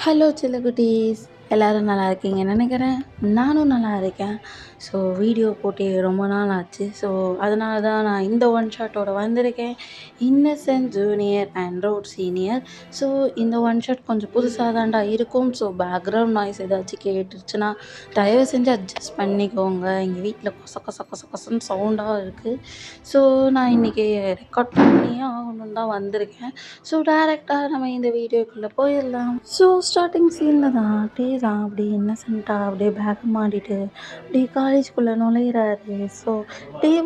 Hello செல்லக்குட்டீஸ், எல்லோரும் நல்லா இருக்கீங்கன்னு நினைக்கிறேன். நானும் நல்லா இருக்கேன். ஸோ வீடியோ போட்டு ரொம்ப நாள் ஆச்சு. ஸோ அதனால தான் நான் இந்த ஒன் ஷாட்டோட வந்திருக்கேன். Innocent junior and road senior. So இந்த ஒன் ஷாட் கொஞ்சம் புதுசாக தான்டா இருக்கும். ஸோ பேக்ரவுண்ட் நாய்ஸ் ஏதாச்சும் கேட்டுருச்சுன்னா தயவு செஞ்சு அட்ஜஸ்ட் பண்ணிக்கோங்க. எங்கள் வீட்டில் கொச கொச கொச கொசன்னு சவுண்டாக இருக்குது. ஸோ நான் இன்றைக்கி ரெக்கார்ட் பண்ணியே ஆகணுன்னு தான் வந்திருக்கேன். ஸோ டேரெக்டாக நம்ம இந்த வீடியோக்குள்ளே போயிடலாம். ஸோ ஸ்டார்டிங் சீனில் தான் அப்படியே இன்னசென்ட்டாக அப்படியே பேக் மாட்டிட்டு அப்படியே காலேஜ்குள்ளே நுழையிறாரு. ஸோ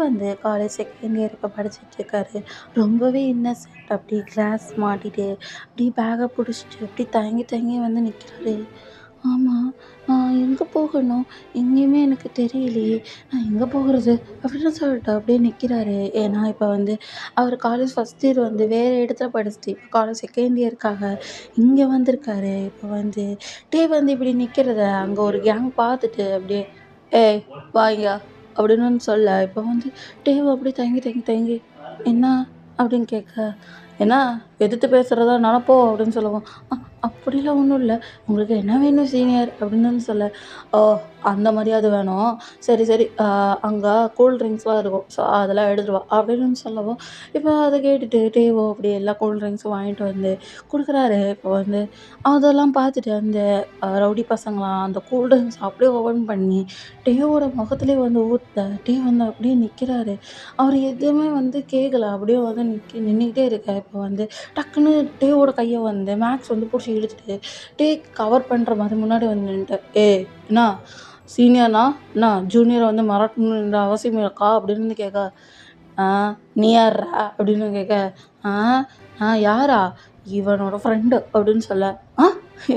வந்து காலேஜ் செகண்ட் இயர் இப்போ படிச்சிட்ருக்காரு. ரொம்பவே இன்னசென்ட். அப்படியே கிளாஸ் மாட்டிட்டு அப்படியே பேக்கை பிடிச்சிட்டு அப்படியே தயங்கி தயங்கி வந்து நிற்கிறாரு. ஆமாம், நான் எங்கே போகணும்? எங்கேயுமே எனக்கு தெரியலையே, நான் எங்கே போகிறது அப்படின்னு சொல்லிட்டு அப்படியே நிற்கிறாரு. ஏன்னா இப்போ வந்து அவர் காலேஜ் ஃபஸ்ட் இயர் வந்து வேறு இடத்துல படிச்சுட்டு இப்போ காலேஜ் செகண்ட் இயருக்காக இங்கே வந்திருக்காரு. இப்போ வந்து வந்து இப்படி நிற்கிறத அங்கே ஒரு கேங் பார்த்துட்டு அப்படியே ஏய் வாங்க அப்படின்னு சொல்ல, இப்போ வந்து அப்படியே தயங்கி தயங்கி தயங்கி என்ன அப்படின்னு கேட்க, என்ன எதிர்த்து பேசுகிறதா நினப்போ அப்படின்னு சொல்லுவோம். அப்படிலாம் ஒன்றும் இல்லை, உங்களுக்கு என்ன வேணும் சீனியர் அப்படின்னு சொல்ல, ஓ அந்த மரியாதை வேணும், சரி சரி அங்கே கூல் ட்ரிங்க்ஸ்லாம் இருக்கும், ஸோ அதெல்லாம் எடுத்துட்டு வா அப்படின்னு சொல்லவும், இப்போ அதை கேட்டுட்டு டேவோ அப்படி எல்லா கூல் ட்ரிங்க்ஸும் வாங்கிட்டு வந்து கொடுக்குறாரு. இப்போ வந்து அதெல்லாம் பார்த்துட்டு அந்த ரவுடி பசங்களாம் அந்த கூல் ட்ரிங்க்ஸ் அப்படியே ஓப்பன் பண்ணி டேவோட முகத்துலேயே வந்து ஊற்ற வந்து அப்படியே நிற்கிறாரு. அவர் எதுவுமே வந்து கேட்கல, அப்படியே வந்து நின்றுக்கிட்டே இருக்க. இப்போ வந்து டக்குன்னு டேவோட கையை வந்து மேக்ஸ் வந்து பிடிச்சி இழுத்துட்டு கவர் பண்ணுற மாதிரி முன்னாடி வந்து நின்றுட்டேன். என்ன சீனியர்னா என்ன ஜூனியரை வந்து மறக்கணுன்ற அவசியம் இருக்கா அப்படின்னு கேட்க, நீ யாரா அப்படின்னு கேட்க, யாரா இவனோட ஃப்ரெண்டு அப்படின்னு சொல்ல,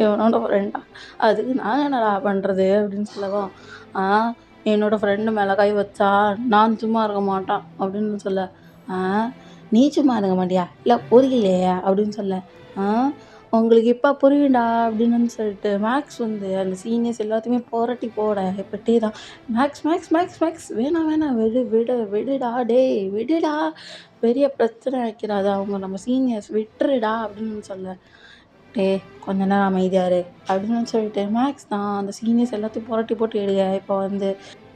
இவனோட ஃப்ரெண்டா, அதுக்கு நான் என்னடா பண்ணுறது அப்படின்னு சொல்லவும், என்னோடய ஃப்ரெண்டு மேலே கை வச்சா நான் சும்மா இருக்க மாட்டான் அப்படின்னு சொல்ல, நீ சும்மா இருக்க மாட்டியா இல்லை புரியலையா அப்படின்னு சொல்ல, உங்களுக்கு இப்போ புரியுண்டா அப்படின்னு சொல்லிட்டு மேக்ஸ் வந்து அந்த சீனியர்ஸ் எல்லாத்தையுமே புரட்டி போட இப்போ தான் மேக்ஸ் மேக்ஸ் மேக்ஸ் மேக்ஸ் வேணாம் வேணாம் விடுடா டேய் விடுடா, பெரிய பிரச்சனை வைக்கிறாது அவங்க நம்ம சீனியர்ஸ் விட்டுருடா அப்படின்னு சொல்ல, கொஞ்ச நேரம் அமைதியாரு அப்படின்னு சொல்லிட்டு மேக்ஸ் தான் அந்த சீனியர்ஸ் எல்லாத்தையும் புரட்டி போட்டு எடுங்க.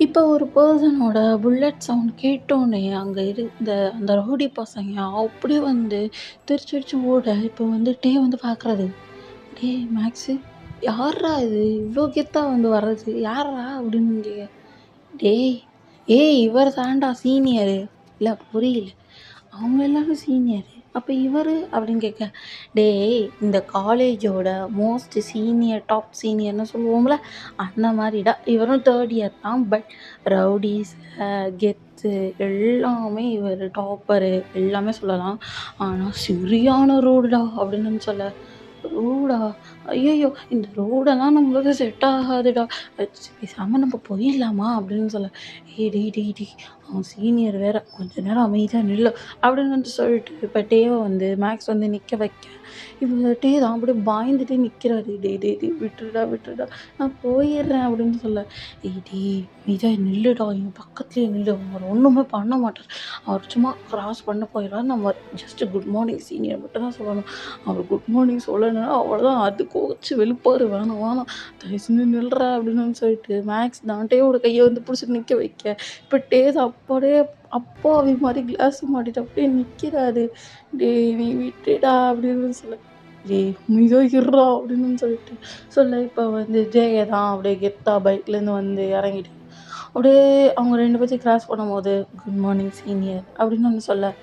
இப்போ ஒரு பர்சனோட புல்லட் சவுண்ட் கேட்டோன்னே அங்கே இருந்த அந்த ரவுடி பசங்க அப்படியே வந்து திருச்சி ஓட இப்போ வந்து வந்து பார்க்குறது, மேக்ஸு யாரா இது இவ்வளோ கெத்தாக வந்து வர்றது யாரா அப்படின்னு டேய் இவர் தாண்டா சீனியரு, இல்லை புரியல, அவங்க எல்லாரும் சீனியரு, அப்போ இவர் அப்படின்னு கேட்க, இந்த காலேஜோட மோஸ்ட் சீனியர் டாப் சீனியர்னு சொல்லுவோம்ல அந்த மாதிரிடா இவரும் தேர்ட் இயர் தான். பட் ரவுடிஸ் கெத்து எல்லாமே இவர் டாப்பரு எல்லாமே சொல்லலாம். ஆனால் சரியான ரோடுடா அப்படின்னு சொல்ல, ரோடா ஐயோ இந்த ரோடெல்லாம் நம்மளுக்கு செட் ஆகாதுடா, பேசாமல் நம்ம போயிடலாமா அப்படின்னு சொல்ல, டேய் அவன் சீனியர் வேறு கொஞ்ச நேரம் அமைதியாக நில்லு அப்படின்னு சொல்லிட்டு இப்போ வந்து மேக்ஸ் வந்து நிற்க வைக்க, இப்போ தான் அப்படியே பாய்ந்துட்டே நிற்கிறாரு. டேய் விட்டுருடா நான் போயிடுறேன் அப்படின்னு சொல்ல, மீதாக நில்லுடா என் பக்கத்துலேயே நில்லு, அவர் ஒன்றுமே பண்ண மாட்டார், அவர் சும்மா க்ராஸ் பண்ண போயிடுவார், நம்ம ஜஸ்ட்டு குட் மார்னிங் சீனியர் மட்டும் தான் சொல்லணும், அவர் குட் மார்னிங் சொல்லணும்னா அவ்வளோதான், அது கோச்சு வெளுப்பார், வேணாம் தயவு செஞ்சு நில்றா அப்படின்னு சொல்லிட்டு மேக்ஸ் தான் டேவோட கையை வந்து பிடிச்சிட்டு நிற்க வைக்க, இப்போ அப்படியே அப்பாவி மாதிரி கிளாஸ் மாட்டிட்டு அப்படியே நிற்கிறாரு. நீ விட்டுடா அப்படின்னு சொல்ல, மிதக்கிறா அப்படின்னு சொல்ல இப்போ வந்து ஜெய தான் அப்படியே கெத்தா பைக்லேருந்து வந்து இறங்கிட்டு அப்படியே அவங்க 2 பேர்த்தையும் கிராஸ் பண்ணும்போது குட் மார்னிங் சீனியர் அப்படின்னு வந்து சொல்ல,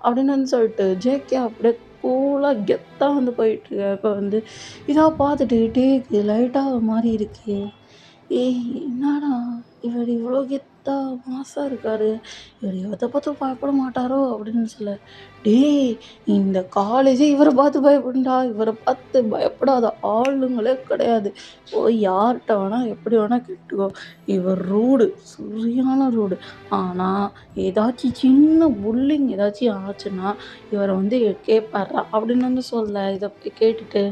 அப்படின்னு வந்து சொல்லிட்டு ஜேகே அப்படியே கூலாக கெத்தாக வந்து போயிட்டுருக்கு. இப்போ வந்து இதாக பார்த்துட்டு டேக்கு லைட்டாக மாதிரி இருக்கு, என்னடா இவர் இவ்வளோ கெத்தா மாசாக இருக்கார், இவர் எதை பார்த்து பயப்பட மாட்டாரோ அப்படின்னு சொல்ல, இந்த காலேஜே இவரை பார்த்து பயப்படுண்டா, இவரை பார்த்து பயப்படாத ஆளுங்களே கிடையாது, போய் யார்கிட்ட வேணால் எப்படி வேணால் கேட்டுக்கோ, இவர் ரூடு சரியான ரூடு, ஆனால் ஏதாச்சும் சின்ன புல்லிங் ஏதாச்சும் ஆச்சுன்னா இவரை வந்து கேட்பாரா அப்படின்னு வந்து சொல்ல, இதை கேட்டுட்டு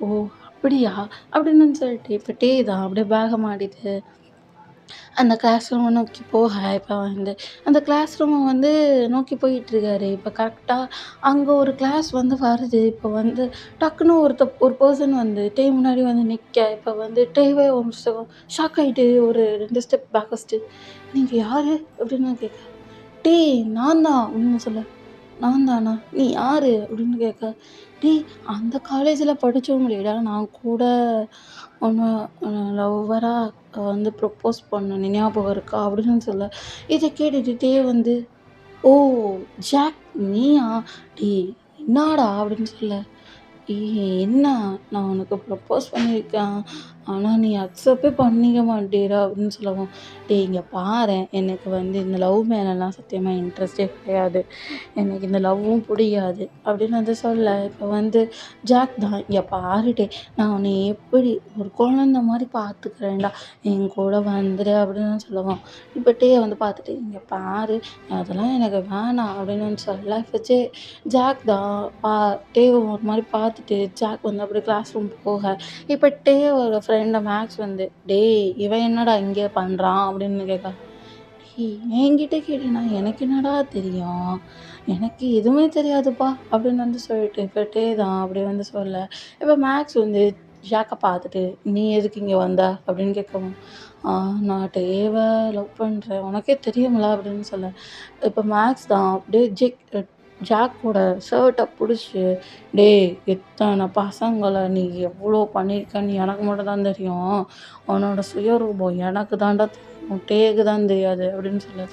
ஓ அப்படியா அப்படின்னு சொல்லிட்டு இப்போ தான் அப்படியே பேகை மாட்டிட்டு அந்த கிளாஸ் ரூமை நோக்கி போக இப்போ வந்து அந்த கிளாஸ் ரூமை வந்து நோக்கி போயிட்டுருக்காரு. இப்போ கரெக்டாக அங்கே ஒரு கிளாஸ் வந்து வருது. இப்போ வந்து டக்குன்னு ஒரு பெர்சன் வந்து முன்னாடி வந்து நிற்க, இப்போ வந்து ஒரு நிமிஷம் ஷாக் ஆகிட்டு ஒரு 2 ஸ்டெப் பேக் வச்சுட்டு, "நீங்கள் யார்?" அப்படின்னு கேட்க, நான் தான்" அப்படின்னு சொல்ல, "நான் தானா? நீ யாரு?" அப்படின்னு கேட்க, அந்த காலேஜில் படித்தவங்களேடா, நான் கூட உன்னை லவ்வரா வந்து ப்ரப்போஸ் பண்ணேன் ஞாபகம் இருக்கா?" அப்படின்னு சொல்ல, இதை கேட்டுட்டு வந்து, "ஓ! ஜாக் நீயா? என்னாடா?" அப்படின்னு சொல்ல, என்ன நான் உனக்கு ப்ரப்போஸ் பண்ணியிருக்கேன். ஆனா நீ அக்செப்ட்டே பண்ணிக்க மாட்டேடா" அப்படின்னு சொல்லவும், இங்கே பாரேன், எனக்கு வந்து இந்த லவ் மேலலாம் சத்தியமா இன்ட்ரெஸ்ட்டே கிடையாது. எனக்கு இந்த லவ்வும் பிடிக்காது அப்படின்னு வந்து சொல்ல, இப்போ வந்து ஜாக் தான், "இங்கே பாரு நான் உன்னை எப்படி ஒரு குழந்த மாதிரி பார்த்துக்கிறேன்டா. என் கூட வந்துடு" அப்படின்னு சொல்லவும், இப்போ வந்து பார்த்துட்டு, "இங்கே பாரு அதெல்லாம் எனக்கு வேணாம்" அப்படின்னு வந்து சொல்ல, இப்போ ஜாக் தான் டேவை ஒரு மாதிரி பார்த்துட்டு ஜாக் வந்து அப்படியே கிளாஸ் ரூம் போக, இப்போ டேவோட ஃப்ரெண்டு மேக்ஸ் வந்து, இவன் என்னடா இங்கே பண்ணுறான்?" அப்படின்னு கேட்க, என்கிட்ட கேட்டேனா எனக்கு என்னடா தெரியும், எனக்கு எதுவுமே தெரியாதுப்பா" அப்படின்னு வந்து சொல்லிட்டு இப்போ தான் அப்படி வந்து சொல்ல, இப்போ மேக்ஸ் வந்து ஜாக்கை பார்த்துட்டு, "நீ எதுக்கு இங்கே வந்த?" அப்படின்னு கேட்கவும், நான் டேவை லவ் பண்ணுறேன், உனக்கே தெரியும்ல" அப்படின்னு சொல்ல, இப்போ மேக்ஸ் தான் அப்படியே ஜாக்கோட ஷர்ட்டை பிடிச்சி, எத்தனை பசங்களை நீ எவ்வளோ பண்ணியிருக்கன்னு எனக்கு மட்டும் தான் தெரியும், உன்னோட சுயரூபம் எனக்கு தாண்டா தெரியும், டேக்கு தான் தெரியாது" அப்படின்னு சொல்ல,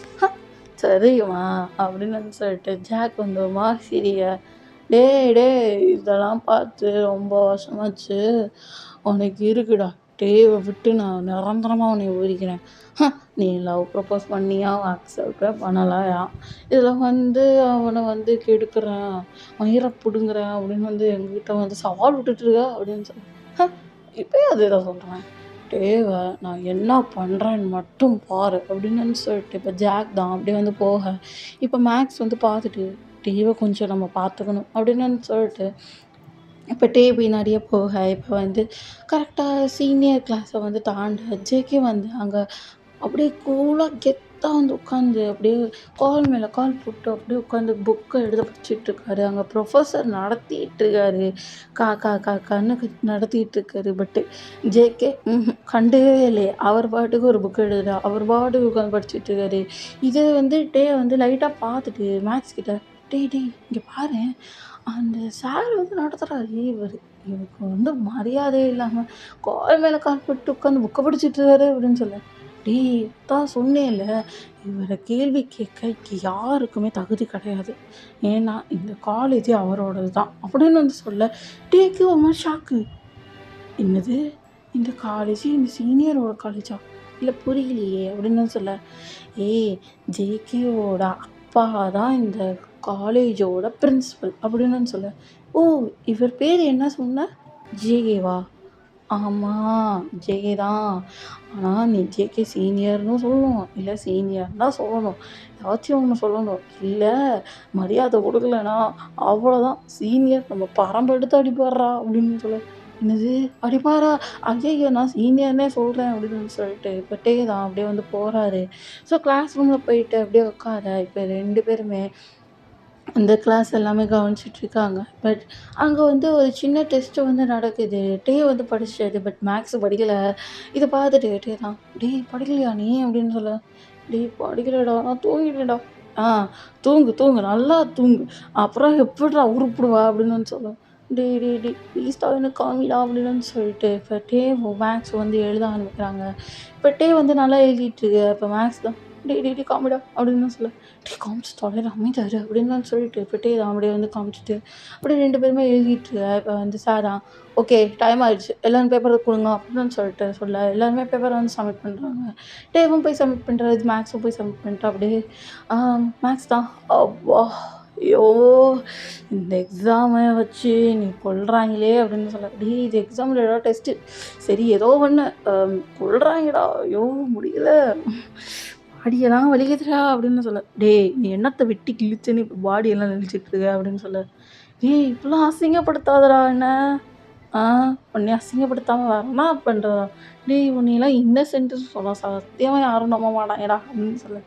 சரிம்மா அப்படின்னு வந்து சொல்லிட்டு ஜாக் வந்து ஒரு மாதிரி சிரிய, இதெல்லாம் பார்த்து ரொம்ப வருஷமாச்சு, உனக்கு இருக்குடா, டேவை விட்டு நான் நிரந்தரமாக உன்னை ஊறிக்கிறேன். நீ லவ் ப்ரப்போஸ் பண்ணியா, அக்செப்டே பண்ணலையா, இதில் வந்து அவனை வந்து கெடுக்கிறேன், மயிரை பிடுங்குறேன் அப்படின்னு வந்து எங்ககிட்ட வந்து சவால் விட்டுட்டுருக்க அப்படின்னு சொல்லி, இப்போயே அதே தான் சொல்கிறேன், நான் என்ன பண்ணுறேன்னு மட்டும் பாரு அப்படின்னு சொல்லிட்டு இப்போ ஜாக் தான் அப்படியே வந்து போக, இப்போ மேக்ஸ் வந்து பார்த்துட்டு, கொஞ்சம் நம்ம பார்த்துக்கணும் அப்படின்னு சொல்லிட்டு இப்போ பின்னாடியே போக, இப்போ வந்து கரெக்டாக சீனியர் கிளாஸை வந்து தாண்ட ஜேகே வந்து அங்கே அப்படியே கூலாக கெத்தாக வந்து உட்காந்து அப்படியே கால் மேலே கால் போட்டு அப்படியே உட்காந்து புக்கை எடுத்து படிச்சுட்ருக்காரு. அங்கே ப்ரொஃபஸர் நடத்திட்டுருக்காரு, கண்ணு நடத்திட்டுருக்காரு. பட்டு ஜேகே கண்டுக்கவே இல்லையே, அவர் பாட்டுக்கு ஒரு புக் எழுதுறா, அவர் பாட்டுக்கு உட்காந்து படிச்சுட்ருக்காரு. இதை வந்து வந்து லைட்டாக பார்த்துட்டு மேக்ஸ் கிட்ட, இங்கே பாரு, அந்த சார் வந்து நடத்துகிறாரு, இவருக்கு வந்து மரியாதையே இல்லாமல் கால் மேலே கால் போட்டு உட்காந்து புக்கை படிச்சுட்ருக்காரு அப்படின்னு சொல்ல, தான் சொன்னேன்ல, இவரை கேள்வி கேட்க யாருக்குமே தகுதி கிடையாது, ஏன்னா இந்த காலேஜ் அவரோடது தான் அப்படின்னு வந்து சொல்ல, டேக்கு ஒரு மாதிரி ஷாக்கு, என்னது இந்த காலேஜ் இந்த சீனியரோட காலேஜா, இல்லை புரியலையே அப்படின்னு சொல்ல, ஜேகேவோட அப்பா தான் இந்த காலேஜோட பிரின்சிபல் அப்படின்னு சொல்ல, இவர் பேர் என்ன சொன்ன, ஜேகேவா, ஆமாம் ஜேகே தான், ஆனால் நீ ஜேகே சீனியர்னு சொல்லணும், இல்லை சீனியர் தான் சொல்லணும், ஏதாச்சும் ஒன்று சொல்லணும், இல்லை மரியாதை கொடுக்கலனா அவ்வளோதான், சீனியர் நம்ம பரம்பு எடுத்து அடிப்பாடுறா அப்படின்னு சொல்ல, என்னது அடிப்பாரா, ஐயோ நான் சீனியர்னே சொல்கிறேன் அப்படின்னு சொல்லிட்டு இப்போ தான் அப்படியே வந்து போகிறாரு. ஸோ கிளாஸ் ரூமில் போயிட்டு அப்படியே உட்கார, இப்போ 2 பேருமே அந்த கிளாஸ் எல்லாமே கவனிச்சிட்ருக்காங்க. பட் அங்கே வந்து ஒரு சின்ன டெஸ்ட்டு வந்து நடக்குது. வந்து படிச்சது, பட் மேக்ஸ் படிக்கல. இதை பார்த்துட்டு தான், படிக்கலையா நீ அப்படின்னு சொல்ல, படிக்கலடா, நான் தூங்கிட்டேன்டா. தூங்கு நல்லா தூங்கு, அப்புறம் எப்படிடா உருப்பிடுவா அப்படின்னு வந்து சொல்ல, ப்ளீஸ்டா எனக்கு காமிடா அப்படின்னு சொல்லிட்டு இப்போ மேக்ஸ் வந்து எழுத ஆரம்பிக்கிறாங்க. இப்போ வந்து நல்லா எழுதிட்டுருக்கு. இப்போ மேக்ஸ் தான், காமிடா அப்படின்னு சொல்ல, காமிச்சு தொலைடா அமைதியாரு அப்படின்னு சொல்லிட்டு இப்போ தான் அப்படியே வந்து காமிச்சிட்டு அப்படியே 2 பேருமே எழுதிட்டு இப்போ வந்து சாரா, ஓகே டைம் ஆயிடுச்சு, எல்லாரும் பேப்பரை கொடுங்க அப்படின்னு சொல்லிட்டு சொல்ல, எல்லாருமே பேப்பரை வந்து சப்மிட் பண்ணுறாங்க. டேவும் போய் சப்மிட் பண்ணுறது, மேக்ஸும் போய் சப்மிட் பண்ணிட்டு அப்படியே மேக்ஸ் தான், அப்பா ஐயோ இந்த எக்ஸாமை வச்சு நீ கொள்றாங்களே அப்படின்னு சொல்ல, இது எக்ஸாமில் ஏதாவது டெஸ்ட்டு, சரி ஏதோ ஒன்று கொள்றாங்கடா, ஐயோ முடியல, பாடியெல்லாம் வலிக்குதுடா அப்படின்னு சொல்ல, நீ என்னத்தை வெட்டி கிழிச்சுன்னு இப்போ பாடியெல்லாம் நெளிச்சிட்ருக்க அப்படின்னு சொல்ல, இப்படிலாம் அசிங்கப்படுத்தாதடா என்ன, ஆ உன்னைய அசிங்கப்படுத்தாம வேற என்ன பண்ணுறதா? டேய் உன்னையெல்லாம் இன்னசென்ட்டுன்னு சொன்னா சத்தியமா யாரும் நம்ப மாட்டாங்கடா அப்படின்னு சொல்ல.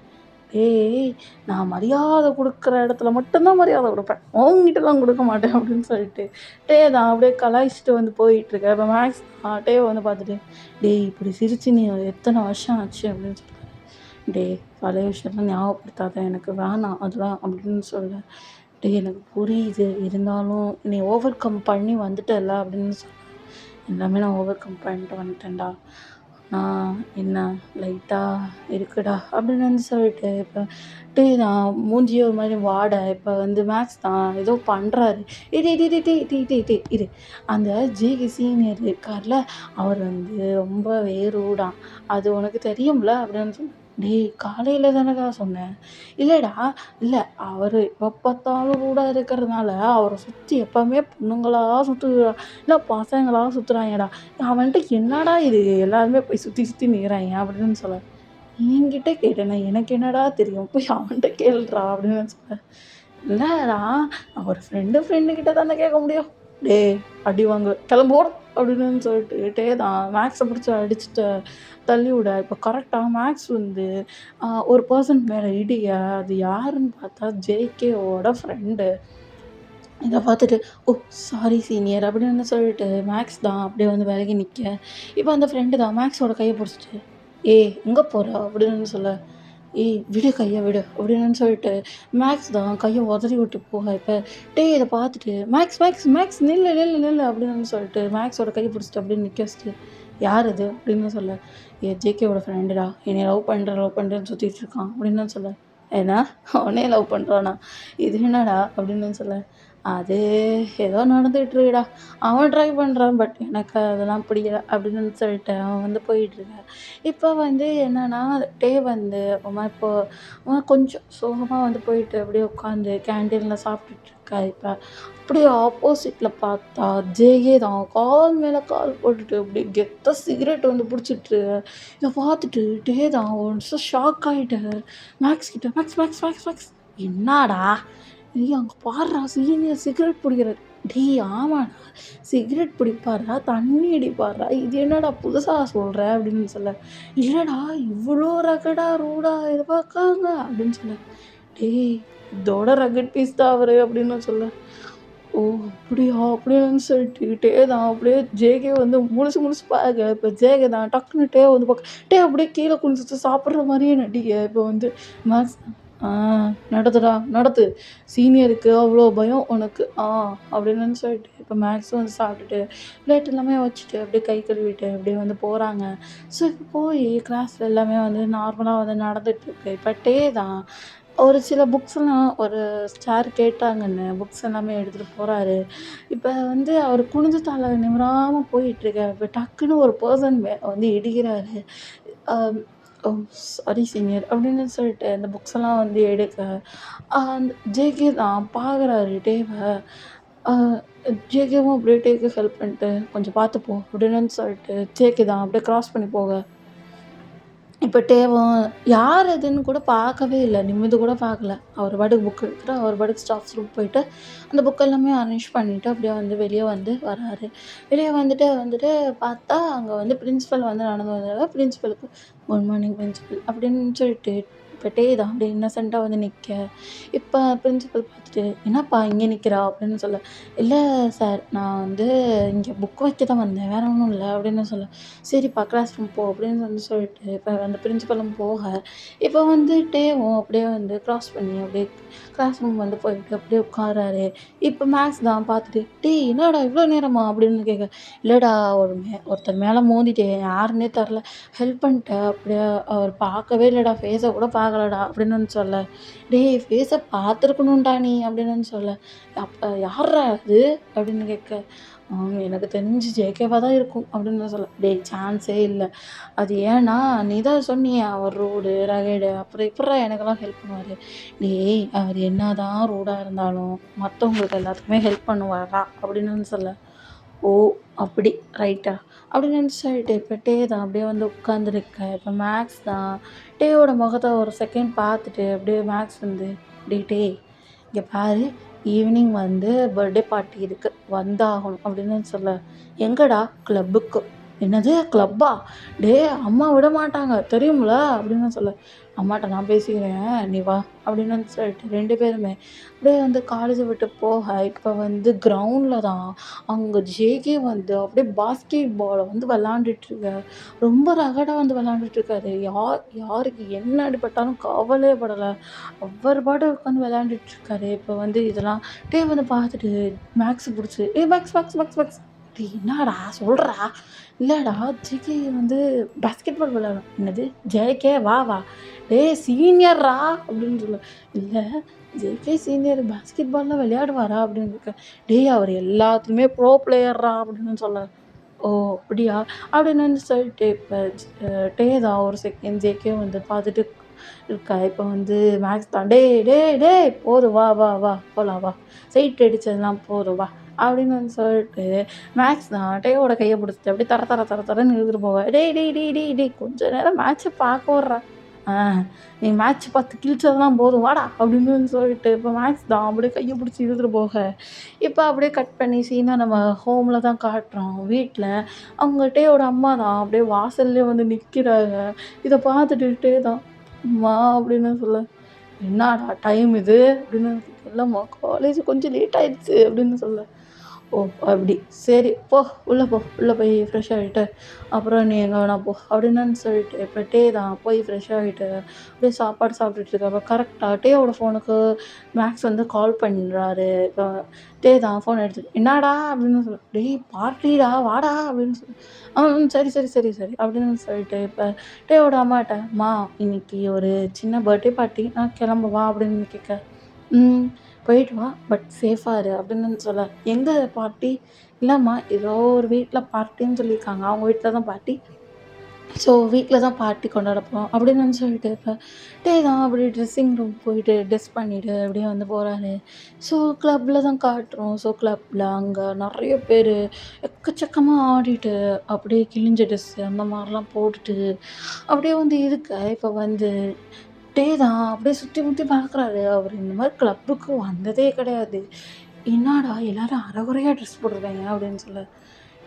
டேய் நான் மரியாதை குடுக்குற இடத்துல மட்டும் தான் மரியாதை குடுப்பேன். உன்கிட்டலாம் குடுக்க மாட்டேன் அப்படின்னு சொல்லிட்டு, டேய் நான் அப்படியே கலாய்ச்சிட்டு வந்து போயிட்டுருக்கேன். இப்போ மேக்ஸ் டேவ வந்து பார்த்துட்டு, டேய் இப்படி சிரிச்சு நீ எத்தனை வருஷம் ஆச்சு அப்படின்னு சொல்றாரு. டேய் பழைய விஷயம்லாம் ஞாபகப்படுத்தாத எனக்கு வேணாம் அதெல்லாம் அப்படின்னு சொல்ல. டேய் எனக்கு புரியுது இருந்தாலும் நீ ஓவர் கம் பண்ணி வந்துட்டல்ல அப்படின்னு சொன்னேன். எல்லாமே நான் ஓவர் கம் பண்ணிட்டு வந்துட்டேன்டா. என்ன லைட்டா இருக்குடா அப்படின்னு வந்து சொல்லிட்டு இப்போ டேய் நான் மூஞ்சியே ஒரு மாதிரி வாட இப்போ வந்து மேக்ஸ் தான் ஏதோ பண்ணுறாரு. டேய் டேய் டேய் டேய் டேய் டேய் டேய் இரு. அந்த ஜேகே சீனியர் இருக்கார்ல அவர் வந்து ரொம்பவே ரூடான். அது உனக்கு தெரியும்ல அப்படின்னு சொன்னேன். டேய் காலையில் தானடா சொன்னேன். இல்லைடா இல்லை அவர் எப்போ பார்த்தாலும் ரூடாக இருக்கிறதுனால அவரை சுற்றி எப்போவுமே பொண்ணுங்களா சுற்றுறா இல்லை பசங்களா சுற்றுறாங்கடா. அவன்கிட்ட என்னடா இது எல்லாருமே போய் சுற்றி சுற்றி நிற்கிறாங்க அப்படின்னு சொல்ல. என்கிட்ட கேட்டேன்னா எனக்கு என்னடா தெரியும் போய் அவன்கிட்ட கேளுடா அப்படின்னு சொல்ல. இல்லைடா ஒரு ஃப்ரெண்டு கிட்ட தானே கேட்க முடியும். டேய் அடி வாங்க கிளம்போட அப்படின்னு சொல்லிட்டு தான் மேக்ஸை பிடிச்சி அடிச்சுட்டு தள்ளி விட. இப்போ கரெக்டாக மேக்ஸ் வந்து ஒரு பர்சன் மேலே இடிய அது யாருன்னு பார்த்தா ஜேகேவோட ஃப்ரெண்டு. இதை பார்த்துட்டு ஓ சாரி சீனியர் அப்படின்னு சொல்லிட்டு மேக்ஸ் தான் அப்படியே வந்து விலகி நிற்க. இப்போ அந்த ஃப்ரெண்டு தான் மேக்ஸோட கையை பிடிச்சிட்டு ஏய் எங்கே போகிற அப்படின்னு சொல்ல. ஏய் விடு கையை விடு அப்படின்னு சொல்லிட்டு மேக்ஸ் தான் கையை உதறி விட்டு போக. இப்போ இதை பார்த்துட்டு மேக்ஸ் மேக்ஸ் மேக்ஸ் நில்லு நில்லு நில்லு அப்படின்னு சொல்லிட்டு மேக்ஸோட கையை பிடிச்சிட்டு அப்படின்னு நிற்க வச்சுட்டு யார் இது அப்படின்னு சொல்ல. ஜேகேவோட ஃப்ரெண்டுடா என்னை லவ் பண்ணுறேன்னு சுற்றிட்டு இருக்கான் அப்படின்னு சொல்ல. ஏன்னா அவனே லவ் பண்ணுறானா இது என்னடா அப்படின்னு சொல்ல. அது ஏதோ நடந்துகிட்ருக்குடா அவன் ட்ரை பண்ணுறான் பட் எனக்கு அதெல்லாம் பிடிக்கல அப்படின்னு சொல்லிட்டு அவன் வந்து போயிட்டுருக்கான். இப்போ வந்து என்னென்னா வந்து அப்புறமா அவன் கொஞ்சம் சோகமாக வந்து போயிட்டு அப்படியே உட்காந்து கேண்டீனில் சாப்பிட்டுட்ருக்கா. இப்போ அப்படியே ஆப்போசிட்டில் பார்த்தா ஜேகே தான் கால் மேலே கால் போட்டுட்டு அப்படியே கெத்தாக சிகரெட் வந்து பிடிச்சிட்டு இதை பார்த்துட்டு தான் ஒரு நிமிஷம் ஷாக் ஆகிட்டேன். மேக்ஸ் கிட்ட மேக்ஸ் மேக்ஸ் மேக்ஸ் மேக்ஸ் என்னடா டேய் அங்கே பாருடா சீனியர் சிகரெட் பிடிக்கிறாரு. டேய் ஆமாடா சிகரெட் பிடிப்பாரா தண்ணி அடிப்பாரா இது என்னடா புதுசாக சொல்கிற அப்படின்னு சொல்ல. இல்லைடா இவ்வளோ ரகடா ரூடா இதை பார்க்காங்க அப்படின்னு சொல்ல. டேய் இதோட ரகட் பீஸ் தான் அவர் அப்படின்னு சொல்ல. ஓ அப்படியா அப்படின்னு சொல்லிட்டு தான் அப்படியே ஜேகே வந்து முழுசு பாருங்க. இப்போ ஜேகே தான் டக்குன்னு வந்து பார்க்க அப்படியே கீழே குனிஞ்சிட்டு சாப்பிட்ற மாதிரியே நடிக்க. இப்போ வந்து மேக்ஸ் ஆ நடத்துடா நடத்து சீனியருக்கு அவ்வளோ பயம் உனக்கு அப்படின்னு சொல்லிட்டு இப்போ மேக்ஸும் வந்து சாப்பிட்டுட்டு பிளேட் எல்லாமே வச்சுட்டு அப்படியே கை கழுவிட்டு அப்படியே வந்து போகிறாங்க. ஸோ இப்போ போய் கிளாஸில் எல்லாமே வந்து நார்மலாக வந்து நடந்துகிட்ருக்கு. இப்போ தான் ஒரு சில புக்ஸ்லாம் ஒரு சார் கேட்டாங்கன்னு புக்ஸ் எல்லாமே எடுத்துகிட்டு போகிறாரு. இப்போ வந்து அவர் குனிஞ்சு தலை நிமிராமல் போயிட்டுருக்க. இப்போ டக்குன்னு ஒரு பர்சன் வந்து இடிக்கிறாரு. ஓ சாரி சீனியர் அப்படின்னு சொல்லிட்டு அந்த புக்ஸ் எல்லாம் வந்து எடுக்க அந்த ஜேகே தான் பார்க்குறாரு டேவை. ஜேகேவும் அப்படியே டேக்கு ஹெல்ப் பண்ணிட்டு கொஞ்சம் பார்த்து போ அப்படின்னு சொல்லிட்டு ஜேகே தான் அப்படியே க்ராஸ் பண்ணி போக. இப்போ டேவும் யார் அதுன்னு கூட பார்க்கவே இல்லை. நிமிர்ந்து கூட பார்க்கல. அவர் பாட்டுக்கு புக் எடுத்துட்டு அவர் பாட்டுக்கு ஸ்டாஃப்ஸ் ரூம் போயிட்டு அந்த புக் எல்லாமே அரேஞ்ச் பண்ணிவிட்டு அப்படியே வந்து வெளியே வந்து வராரு. வெளியே வந்துட்டு பார்த்தா அங்கே வந்து பிரின்சிபல் வந்து நடந்து வந்தாங்க. பிரின்சிபலுக்கு குட் மார்னிங் பிரின்சிபல் அப்படின்னு சொல்லிட்டு இப்போ தான் அப்படியே இன்னசென்ட்டாக வந்து நிற்க. இப்போ பிரின்சிபல் பார்த்துட்டு என்னப்பா இங்கே நிற்கிறா அப்படின்னு சொல்ல. இல்லை சார் நான் வந்து இங்கே புக் வைக்க தான் வந்தேன் வேறு ஒன்றும் இல்லை அப்படின்னு சொல்ல. சரிப்பா கிளாஸ் ரூம் போ அப்படின்னு வந்து சொல்லிட்டு இப்போ அந்த பிரின்சிபலும் போக இப்போ வந்து டேவும் அப்படியே வந்து க்ராஸ் பண்ணி அப்படியே கிளாஸ் ரூம் வந்து போயிட்டு அப்படியே உட்காராரு. இப்போ மேக்ஸ் தான் பார்த்துட்டு டேய் என்னடா இவ்வளோ நேரமா அப்படின்னு கேட்க. இல்லைடா ஒருத்தர் மேலே மோதிட்டேன் யாருன்னே தெரில ஹெல்ப் பண்ணிட்டேன் அப்படியே அவர் பார்க்கவே இல்லைடா ஃபேஸை கூட பார்க்கலடா அப்படின்னு வந்து சொல்ல. டேய் ஃபேஸை பார்த்துருக்கணும்டா நீ அப்படின்னு வந்து சொல்ல. அப்போ யார்ரா அது அப்படின்னு கேட்க. எனக்கு தெரிஞ்சு ஜேகேவாக தான் இருக்கும் அப்படின்னு தான் சொல்ல. டேய் சான்ஸே இல்லை. அது ஏன்னா நீ தான் சொன்னியே அவர் ரூடு ரகடு அப்புறம் எப்பட்றா எனக்கெல்லாம் ஹெல்ப் பண்ணுவார். டேய் அவர் என்ன தான் ரூடாக இருந்தாலும் மற்றவங்களுக்கு எல்லாத்துக்குமே ஹெல்ப் பண்ணுவாரா அப்படின்னு வந்து சொல்ல. ஓ அப்படி ரைட்டா அப்படின்னு சொல்லிட்டு இப்போ தான் அப்படியே வந்து உட்காந்துருக்க. இப்போ மேக்ஸ் தான் டேயோட முகத்தை ஒரு செகண்ட் பார்த்துட்டு அப்படியே மேக்ஸ் வந்து டேய் இங்கே பாரு ஈவினிங் வந்து பர்த்டே பார்ட்டி இருக்குது வந்தாகணும் அப்படின்னு சொல்ல. எங்கடா? கிளப்புக்கு. என்னது கிளப்பா? டேய் அம்மா விட மாட்டாங்க தெரியும்ல அப்படின்னு சொல்ல. அம்மாட்ட நான் பேசிக்கிறேன் நீ வா அப்படின்னு சொல்லிட்டு 2 பேருமே அப்படியே வந்து காலேஜை விட்டு போக இப்போ வந்து கிரவுண்டில் தான் அங்கே ஜேகே வந்து அப்படியே பாஸ்கெட் பாலை வந்து விளாண்டுட்ருக்க ரொம்ப ரகடாக வந்து விளாண்டுட்ருக்காரு. யாருக்கு என்ன அடிபட்டாலும் கவலையே படலை. அவர் பாட்டு உட்காந்து விளையாண்டுட்ருக்காரு. இப்போ வந்து இதெல்லாம் வந்து பார்த்துட்டு மேக்ஸ் பிடிச்சி மேக்ஸ் மேக்ஸ் மேக்ஸ் மேக்ஸ் டேய் என்னடா சொல்கிறா? இல்லைடா ஜேகே வந்து பாஸ்கெட் பால் விளையாடும். என்னது ஜேகே வா வா டேய் சீனியர்ரா அப்படின்னு சொல்ல. இல்லை ஜேகே சீனியர் பாஸ்கெட் பால்லாம் விளையாடுவாரா அப்படின்னு இருக்கேன். டேய் அவர் எல்லாத்துலேயுமே ப்ரோ பிளேயர்ரா அப்படின்னு சொல்ல. ஓ அப்படியா அப்படின்னு வந்து சொல்லிட்டு இப்போ தான் ஒரு செகண்ட் ஜேகே வந்து பார்த்துட்டு இருக்கா. இப்போ வந்து மேக்ஸ் தான் டேய் போதும் வா வா வா போகலாம் வா சைட் அடித்ததெல்லாம் போதும் வா அப்படின்னு வந்து சொல்லிட்டு மேக்ஸ் தான் டேயோட கையை பிடிச்சிட்டு அப்படியே தரன்னு இழுத்துட்டு போவ. டேய் கொஞ்ச நேரம் மேட்ச்சை பார்க்க விட்றா. நீ மேட்ச் பார்த்து கிழிச்சதெல்லாம் போதும் வாடா அப்படின்னு சொல்லிட்டு இப்போ மேக்ஸ் தான் அப்படியே கையை பிடிச்சி இழுத்துட்டு போக. இப்போ அப்படியே கட் பண்ணி சீனா நம்ம ஹோமில் தான் காட்டுறோம். வீட்டில் அவங்க டேயோட அம்மா தான் அப்படியே வாசல்லே வந்து நிற்கிறாங்க. இதை பார்த்துட்டு தான் அம்மா அப்படின்னு சொல்ல. என்னடா டைம் இது அப்படின்னு இல்லைம்மா காலேஜ் கொஞ்சம் லேட் ஆயிடுச்சு அப்படின்னு சொல்ல. ஓ அப்படி சரி உள்ளே போய் ஃப்ரெஷ் ஆகிட்டு அப்புறம் நீ எங்கே வேணா போ அப்படின்னு சொல்லிட்டு இப்போ தான் போய் ஃப்ரெஷ் ஆகிட்டு அப்படியே சாப்பாடு சாப்பிட்டுட்டு இருக்கப்போ கரெக்டாக டேவோட ஃபோனுக்கு மேக்ஸ் வந்து கால் பண்ணுறாரு. இப்போ தான் ஃபோன் எடுத்துட்டு என்னடா அப்படின்னு சொல்லி டேய் பார்ட்டிடா வாடா அப்படின்னு சொல்லி சரி அப்படின்னு சொல்லிட்டு இப்போ டேவோட அம்மாட்ட இன்னைக்கு ஒரு சின்ன பர்த்டே பார்ட்டி நான் கிளம்ப வா அப்படின்னு கேட்க. போயிட்டு வா பட் சேஃபாக இரு அப்படின்னு சொல்ல. எங்கே பார்ட்டி? இல்லைம்மா ஏதோ ஒரு வீட்டில் பார்ட்டின்னு சொல்லியிருக்காங்க. அவங்க வீட்டில் தான் பார்ட்டி. ஸோ வீட்டில் தான் பார்ட்டி கொண்டாட போகிறோம் அப்படின்னு சொல்லிட்டு இப்போ தான் அப்படி ட்ரெஸ்ஸிங் ரூம் போயிட்டு ட்ரெஸ் பண்ணிவிட்டு அப்படியே வந்து போகிறாரு. ஸோ கிளப்பில் தான் காட்டுறோம். ஸோ கிளப்பில் அங்கே நிறைய பேர் எக்கச்சக்கமாக ஆடிட்டு அப்படியே கிழிஞ்ச ட்ரெஸ்ஸு அந்த மாதிரிலாம் போட்டுட்டு அப்படியே வந்து இப்போ வந்து தான் அப்படியே சுற்றி முற்றி பார்க்குறாரு. அவர் இந்த மாதிரி கிளப்புக்கு வந்ததே கிடையாது. என்னடா எல்லாரும் அரைகுறையாக ட்ரெஸ் போட்டிருக்காங்க அப்படின்னு சொல்ல.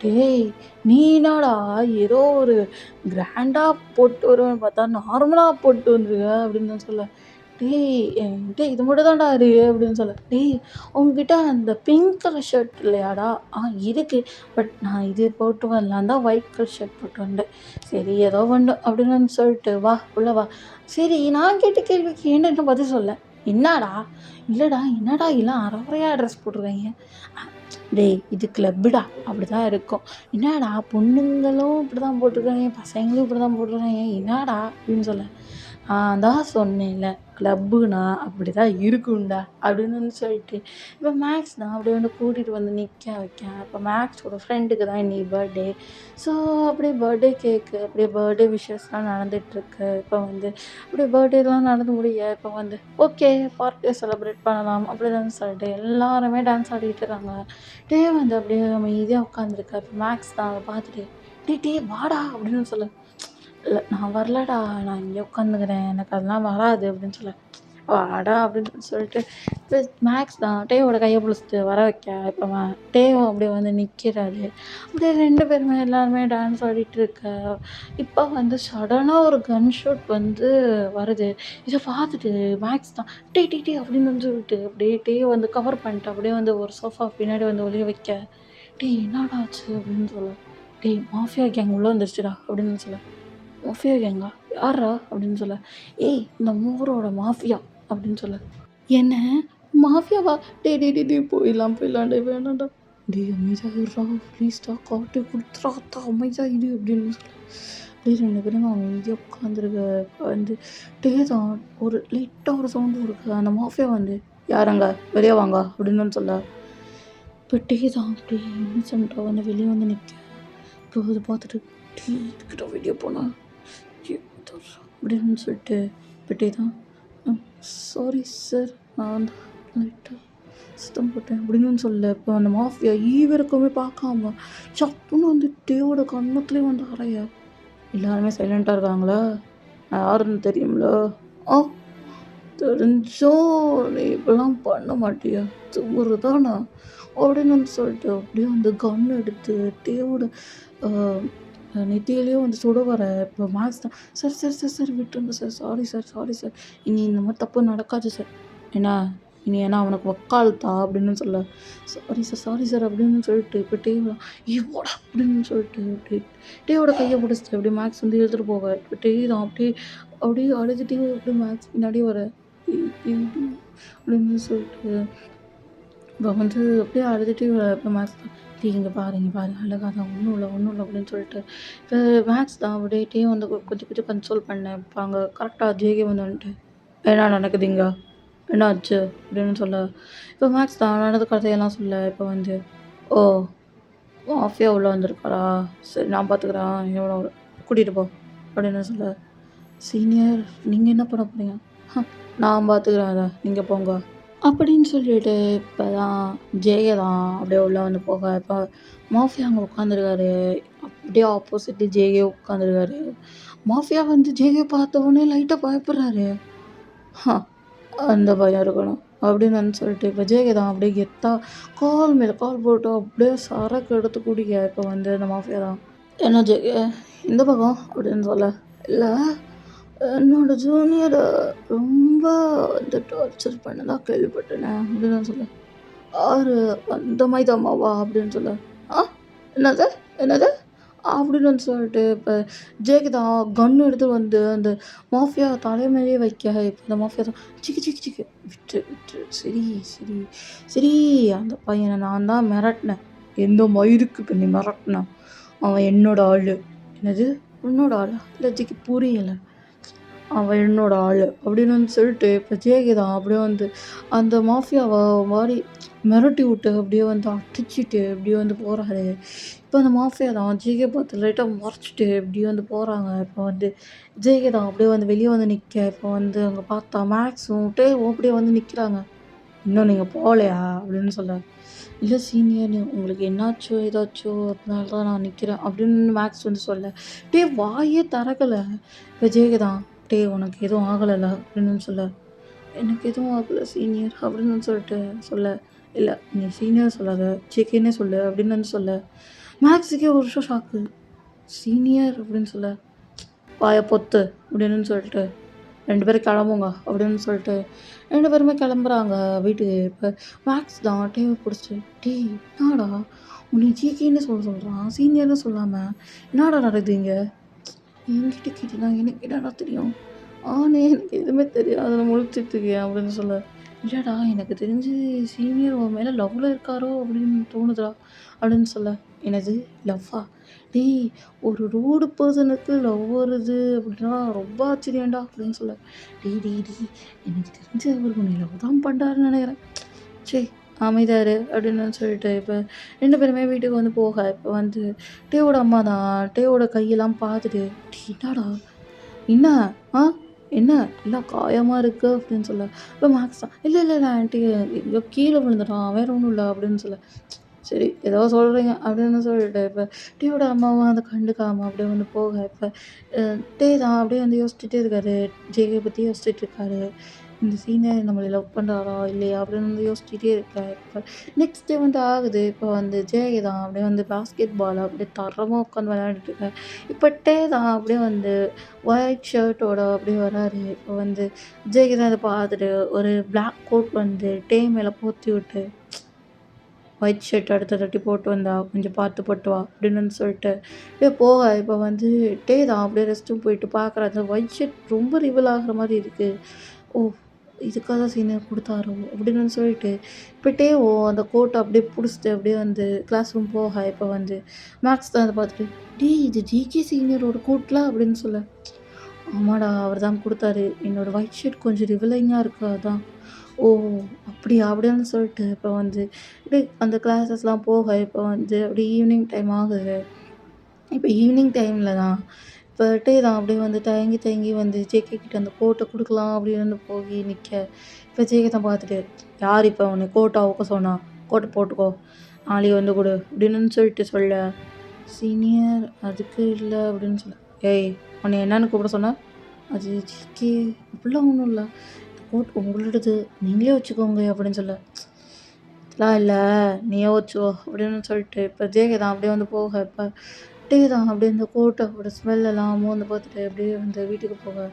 டேய் நீ என்னடா ஏதோ ஒரு கிராண்டாக போட்டு வருவேன்னு பார்த்தா நார்மலாக போட்டு வந்துருக்க அப்படின்னு தான் சொல்ல. டேய் இது மட்டும் தான்டா அப்படின்னு சொல்ல. டேய் உங்ககிட்ட அந்த பிங்க் கலர் ஷர்ட் இல்லையாடா? இருக்குது பட் நான் இது போட்டு வரலாம் தான் ஒயிட் கலர் ஷர்ட் போட்டு வந்தேன். சரி ஏதோ ஒன்று அப்படின்னு சொல்லிட்டு வா உள்ளே வா. சரி நான் கேட்ட கேள்விக்கு என்ன பதில் சொல்ல. என்னடா? இல்லைடா என்னடா எல்லாம் அரைகுறையாக ட்ரெஸ் போட்டிருக்காங்க. டேய் இது கிளப்புடா அப்படி தான் இருக்கும். என்னடா பொண்ணுங்களும் இப்படி தான் போட்டிருக்காங்க பசங்களும் இப்படி தான் போட்டிருக்காங்க என்னடா அப்படின்னு சொல்ல. தான் சொன்னேன்ல கிளப்புனா அப்படி தான் இருக்கும்டா அப்படின்னு வந்து சொல்லிட்டு இப்போ மேக்ஸ் தான் அப்படியே வந்து கூட்டிகிட்டு வந்து நிற்க வைக்கேன். இப்போ மேக்ஸோட ஃப்ரெண்டுக்கு தான் இன்னைக்கு பர்த்டே. ஸோ அப்படியே பர்த்டே கேக்கு அப்படியே பர்த்டே விஷஸ்லாம் நடந்துகிட்ருக்கு. இப்போ வந்து அப்படியே பர்த்டேலாம் நடந்து முடிய இப்போ வந்து ஓகே பார்ட்டியை செலிப்ரேட் பண்ணலாம் அப்படின்னு சொல்லிட்டு எல்லாருமே டான்ஸ் ஆடிட்டு இருக்காங்க. வந்து அப்படியே அமைதியாக உட்காந்துருக்கா. இப்போ மேக்ஸ் தான் அதை பார்த்துட்டு டே வாடா அப்படின்னு சொல்ல. இல்லை நான் வரலடா நான் இங்கே உட்காந்துக்கிறேன் எனக்கு அதெல்லாம் வராது அப்படின்னு சொல்ல. வாடா அப்படின்னு சொல்லிட்டு இப்போ மேக்ஸ் தான் டேவோட கையை பிடிச்சிட்டு வர வைக்க. இப்போ டேவும் அப்படியே வந்து நிற்கிறாரு. அப்படியே 2 பேருமே எல்லாருமே டான்ஸ் ஆடிட்டு இருக்க. இப்போ வந்து சடனாக ஒரு கன் ஷாட் வந்து வருது. இதை பார்த்துட்டு மேக்ஸ் தான் டே அப்படின்னு வந்து சொல்லிட்டு அப்படியே வந்து கவர் பண்ணிட்டு அப்படியே வந்து ஒரு சோஃபா பின்னாடி வந்து ஒளிய வைக்க. என்னடா ஆச்சு அப்படின்னு சொல்ல. மாஃபியா கேங் உள்ளே வந்துருச்சுடா அப்படின்னு சொல்ல. மாஃபியா கேங்கா யாரா அப்படின்னு சொல்ல. இந்த ஊரோட மாஃபியா அப்படின்னு சொல்ல. என்ன மாஃபியாவா? டே போயிடலாம் டே வேணாண்டா. அமைதியாக இருடா ப்ளீஸ்டா காட்டு கொடுத்துறாத்தா அமைதியாக இரு அப்படின்னு சொல்ல. 2 பேரும் அமைதியாக உட்காந்துருக்க. வந்து தான் ஒரு லைட்டாக ஒரு சவுண்டு இருக்குது. அந்த மாஃபியா வந்து யாரங்க வெளியே வாங்க அப்படின்னு சொல்ல. இப்போ தான் அப்படி இன்னசென்ட்டாக வந்து வெளியே வந்து நிற்க. இப்போ அதை பார்த்துட்டு இதுக்கிட்ட வெளியே போனால் அப்படின்னு சொல்லிட்டு பெட்டி தான் சாரி சார் நான் வந்து லைட்டாக சுத்தம் போட்டேன் அப்படின்னு சொல்ல. இப்போ அந்த மாஃபியா ஈவருக்குமே பார்க்காம சப்புன்னு வந்து டேவோட கண்ணத்துலேயும் வந்து அறையா. எல்லாருமே சைலண்ட்டாக இருக்காங்களா? நான் யாருன்னு தெரியும்ல? தெரிஞ்சும் நீ இப்படிலாம் பண்ண மாட்டியா? திமிரு தானா? அப்படின்னு வந்து சொல்லிட்டு அப்படியே வந்து கன் எடுத்து டேவோட அ நெத்தியிலயும் வந்து சுட வர இப்போ மேக்ஸ் தான். "சார் சார் சார் சார் விட்டுருங்க sir. Sorry sir sorry sir. இனி இந்த மாரி தப்பு நடக்காது சார்." "என்ன? இனி ஏன்னா அவனுக்கு வக்காலத்தா?" அப்படின்னு சொல்ல, சாரி சார்" அப்படின்னு சொல்லிட்டு இப்போ டேவ் "ஏய் போடா" அப்படின்னு சொல்லிட்டு அப்படியே டேவோட கைய பிடிச்சிட்டு அப்படியே மேக்ஸ் வந்து இழுத்துட்டு போக, இப்போ டே தான் அப்படியே அப்படியே அழுதுட்டே அப்படியே மேக்ஸ் பின்னாடியே வர. "டேய் டேய் டேய்" அப்படின்னு சொல்லிட்டு இப்போ வந்து அப்படியே அழுதுட்டே வர. இப்போ மேக்ஸ் தான் "டேய் இங்க பாரு இங்க பாரு அழுகாத ஒன்றும் இல்லை" அப்படின்னு சொல்லிட்டு இப்போ மேக்ஸ் தான் அப்படியே டே வந்து கொஞ்சம் கொஞ்சம் கன்சோல் பண்ணேன். இப்போ அங்கே கரெக்டாக ஜேகே வந்து வந்துட்டு "என்ன நடக்குது இங்க? என்ன ஆச்சு?" அப்படின்னு சொல்ல, இப்போ மேக்ஸ் தான் நடந்த கதையெல்லாம் சொல்ல, இப்போ வந்து "ஓ! மாஃபியா உள்ள வந்திருக்காரா? சரி நான் பார்த்துக்கிறேன். இவன கூட்டிட்டு போ" அப்படின்னு சொல்ல, "சீனியர் நீங்க என்ன பண்ண போறீங்க?" நான் பார்த்துக்கிறேன் அத. நீங்க போங்க." அப்படின்னு சொல்லிட்டு இப்போ தான் ஜெய தான் அப்படியே உள்ள வந்து போக, இப்போ மாஃபியா அங்கே உட்காந்துருக்காரு. அப்படியே ஆப்போசிட்ல ஜேகே உட்காந்துருக்காரு. மாஃபியா வந்து ஜேகே பார்த்த உடனே லைட்டா பயப்படுறாரு. ஹ! அந்த பயம் இருக்கணும். அப்படின்னு வந்து சொல்லிட்டு இப்போ ஜேகே தான் அப்படியே கெத்தா கால் மேல கால் போட்டு அப்படியே சரக்கு எடுத்து குடிக்க, இப்போ வந்து அந்த மாஃபியா தான் "என்ன ஜேகே இந்த பக்கம்?" அப்படின்னு சொல்ல, "இல்ல என்னோட ஜூனியர ரொம்ப வந்து டார்ச்சர் பண்ணதா கேள்விப்பட்டேனே" அப்படின்னு நான் சொல்ல, "யாரு? அந்த மைதாமாவா?" அப்படின்னு சொல்ல, "ஆ என்னது? என்னது?" அப்படின்னு வந்து சொல்லிட்டு இப்போ ஜேக்கு தான் கன் எடுத்து வந்து அந்த மாஃபியா தலை மேலேயே வைக்க, இப்போ அந்த மாஃபியா தான் சிக்கு சிக்கு சிக்கு விட்டு விட்டு சரி சரி சரி அந்த பையனை நான் தான் மிரட்டினேன். எந்த மயிருக்கு இப்போ நீ மிரட்டின? அவன் என்னோட ஆளு. என்னது? உன்னோட ஆளா? இல்லை ஜிக்கு புரியலை. அவன் என்னோட ஆளு அப்படின்னு வந்து சொல்லிட்டு இப்போ ஜேகே தான் அப்படியே வந்து அந்த மாஃபியாவை மாதிரி மிரட்டி விட்டு அப்படியே வந்து அடிச்சுட்டு அப்படியே வந்து போகிறாரு. இப்போ அந்த மாஃபியா தான் ஜேகே பார்த்து லைட்டாக மறைச்சிட்டு இப்படியே வந்து போகிறாங்க. இப்போ வந்து ஜேகே தான் அப்படியே வந்து வெளியே வந்து நிற்க, இப்போ வந்து அங்கே பார்த்தா மேக்ஸும் டேவும் அப்படியே வந்து நிற்கிறாங்க. "இன்னும் நீங்கள் போகலையா?" அப்படின்னு சொல்ல, "இல்லை சீனியர் உங்களுக்கு என்னாச்சோ ஏதாச்சோ அதனால தான் நான் நிற்கிறேன்" அப்படின்னு மேக்ஸ் வந்து சொல்ல, வாயே திறக்கலை. இப்போ ஜேகே தான் "டேய் உனக்கு எதுவும் ஆகலைல்ல?" அப்படின்னு சொல்ல, "எனக்கு எதுவும் ஆகல சீனியர்" அப்படின்னு சொல்லிட்டு சொல்ல, "இல்லை நீ சீனியர் சொல்லாத ஜேகேன்னே சொல்லு" அப்படின்னு வந்து சொல்ல, மேக்ஸுக்கே ஒரு நிமிஷம் ஷாக்கு. "சீனியர்" அப்படின்னு சொல்ல, "வாய பொத்து" அப்படின்னு சொல்லிட்டு, "2 பேரும் கிளம்புங்க" அப்படின்னு சொல்லிட்டு 2 பேருமே கிளம்புறாங்க வீட்டுக்கு. இப்போ மேக்ஸ் தான் டேவை பிடிச்சிட்டு, "டேய் என்னடா உன்னை ஜேகேன்னு சொல்கிறான் சீனியர்னு சொல்லாம என்னடா நடக்குது இங்கே? என்கிட்ட கேட்டினா எனக்கு என்னடா தெரியும்? ஆனே எனக்கு எதுவுமே தெரியாது நான் முழிச்சிட்டுருக்கேன்" அப்படின்னு சொல்ல, "இல்லடா எனக்கு தெரிஞ்சு சீனியர் உன் மேலே லவ்வில் இருக்காரோ அப்படின்னு தோணுதுடா" அப்படின்னு சொல்ல, "என்னது லவ்வா? டேய் ஒரு ரூடு பர்சனுக்கு லவ் வருது அப்படின்னா ரொம்ப ஆச்சரியம்டா" அப்படின்னு சொல்ல, "டேய் டேய் டேய் எனக்கு தெரிஞ்சு அவர் உன்னை லவ் தான் பண்ணுறாருன்னு நினைக்கிறேன். ச்சே அமைதியா இரு" அப்படின்னு சொல்லிட்டு இப்போ 2 பேருமே வீட்டுக்கு வந்து போக, இப்போ வந்து டேவோட அம்மா தான் டேவோட கையெல்லாம் பார்த்துட்டு, "டேய் என்னடா? என்ன? ஆ என்ன? எல்லாம் காயமா இருக்கு" அப்படின்னு சொல்ல, இப்போ மேக்ஸ் தான் "இல்ல இல்ல இல்ல ஆன்ட்டி எங்கேயோ கீழே விழுந்துட்டான் வேற ஒன்றும் இல்லை" அப்படின்னு சொல்ல, "சரி ஏதோ சொல்கிறீங்க" அப்படின்னு சொல்லிட்டு இப்போ டீயோட அம்மாவும் அதை கண்டுக்காம அப்படியே வந்து போக, இப்போ டே தான் அப்படியே வந்து யோசிச்சுட்டே இருக்காரு. ஜேகே பற்றி யோசிச்சுட்டு இருக்காரு. இந்த சீனியர் நம்மளை லவ் பண்ணுறாரா இல்லையா அப்படின்னு வந்து யோசிச்சுட்டே இருக்காரு. இப்போ நெக்ஸ்ட் டே வந்து ஆகுது. இப்போ வந்து ஜேகே தான் அப்படியே வந்து பாஸ்கெட் பால் அப்படியே தரமாக உட்காந்து விளையாடிட்டு இருக்காரு. இப்போ டே தான் அப்படியே வந்து ஒயிட் ஷர்ட்டோட அப்படியே வராரு. இப்போ வந்து ஜேகே தான் இதை பார்த்துட்டு ஒரு பிளாக் கோட் வந்து டே மேலே போத்தி விட்டு, ஒயிட் ஷர்ட் அடுத்த தாட்டி போட்டு வந்தா கொஞ்சம் பார்த்து போட்டு வா அப்படின்னு வந்து சொல்லிட்டு அப்படியே போக, இப்போ வந்து டே தான் அப்படியே ரெஸ்ட் ரூம் போயிட்டு பார்க்குற அந்த ஒயிட் ஷர்ட் ரொம்ப ரிவீல் ஆகுற மாதிரி இருக்குது. ஓ இதுக்காக தான் சீனியர் கொடுத்தாரோ அப்படின்னு வந்து சொல்லிட்டு இப்போ டேவோ அந்த கோட்டை அப்படியே பிடிச்சிட்டு அப்படியே வந்து கிளாஸ் ரூம் போக, இப்போ வந்து மேக்ஸ் தான் அதை பார்த்துட்டு டேய் இது ஜிகே சீனியரோட கோட்லாம் அப்படின்னு சொல்ல, ஆமாடா அவர் தான் கொடுத்தாரு. என்னோட ஒயிட் ஷர்ட் கொஞ்சம் ரிவலிங்காக இருக்கு அதான். ஓ! அப்படியா? அப்படின்னு சொல்லிட்டு இப்போ வந்து அப்படியே அந்த கிளாஸஸ்லாம் போக, இப்போ வந்து அப்படியே ஈவினிங் டைம் ஆகுது. இப்போ ஈவினிங் டைமில தான் இப்போ டே தான் அப்படியே வந்து தயங்கி தயங்கி வந்து ஜேகே கிட்ட அந்த கோட்ட குடுக்கலாம் அப்படின்னு வந்து போய் நிற்க, இப்போ ஜேகே தான் பார்த்துட்டு, "யார் இப்போ உன்னை கோட்ட அவுக்க சொன்னா? கோட்ட போட்டுக்கோ. நாளைக்கு வந்து குடு" அப்படின்னு சொல்லிட்டு சொல்ல, "சீனியர் அதுக்கு இல்ல" அப்படின்னு சொல்ல, "ஏய் உன்னை என்னன்னு கூப்பிட சொன்னா?" "அது ஜிகே அப்படிலாம் ஒன்றும் இல்ல. கோட் உங்களோடது நீங்களே வச்சுக்கோங்க அப்படின்னு சொல்ல அதெல்லாம் இல்லை நீயே வச்சுக்கோ அப்படின்னு சொல்லிட்டு இப்போ ஜேகே தான் அப்படியே வந்து போக இப்போ டே தான் அப்படியே இந்த கோட்டோட ஸ்மெல்லெல்லாம் மோந்து பார்த்துட்டு அப்படியே வந்து வீட்டுக்கு போக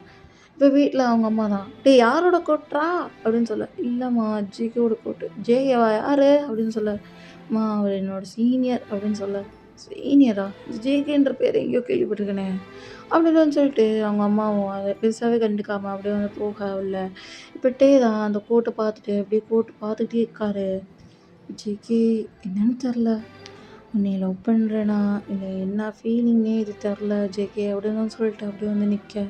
இப்போ வீட்டில் அவங்க அம்மா தான் டேய் யாரோட கோட்ரா அப்படின்னு சொல்ல இல்லைம்மா ஜேகேவோட கோட்டு ஜேகேவா யார் அப்படின்னு சொல்ல அம்மா அவர் என்னோட சீனியர் அப்படின்னு சொல்ல சீனியரா ஜேகேன்ற பேர் எங்கேயோ கேள்விப்பட்டிருக்கேனே அப்படின்னு சொல்லிட்டு அவங்க அம்மாவும் அதை பெருசாகவே கண்டுக்காமல் அப்படியே வந்து போக இல்லை இப்போ டே தான் அந்த கோட்டை பார்த்துட்டு அப்படியே கோட்டு பார்த்துக்கிட்டே இருக்காரு ஜேகே என்னன்னு தெரில உன்னை லவ் பண்ணுறேனா இல்லை என்ன ஃபீலிங்கே இது தெரில ஜேகே அப்படின்னு சொல்லிட்டு அப்படியே வந்து நிற்க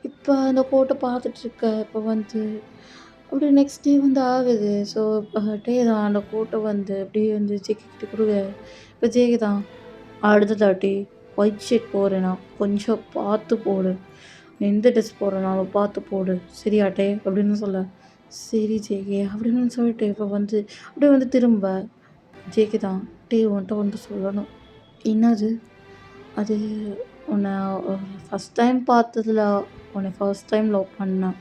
இப்போ அந்த கோட்டை பார்த்துட்ருக்க இப்போ வந்து அப்படியே நெக்ஸ்ட் டே வந்து ஆகுது ஸோ டே தான் அந்த கோட்டை வந்து அப்படியே வந்து ஜேகே கிட்ட கொடுக்க இப்போ ஜேகே தான் அடுத்த தாட்டி ஒயிட் ஷர்ட் போடுறேனா கொஞ்சம் பார்த்து போடு எந்த ட்ரெஸ் போடுறனாலும் பார்த்து போடு சரியாட்டே அப்படின்னு சொல்ல சரி ஜேகே அப்படின்னு சொல்லிட்டு இப்போ வந்து அப்படியே வந்து திரும்ப ஜேகே தான் டே உன்கிட்ட வந்து சொல்லணும் என்னது அது உன்னை ஃபஸ்ட் டைம் பார்த்ததுல உன்னை ஃபர்ஸ்ட் டைம் லவ் பண்ணேன்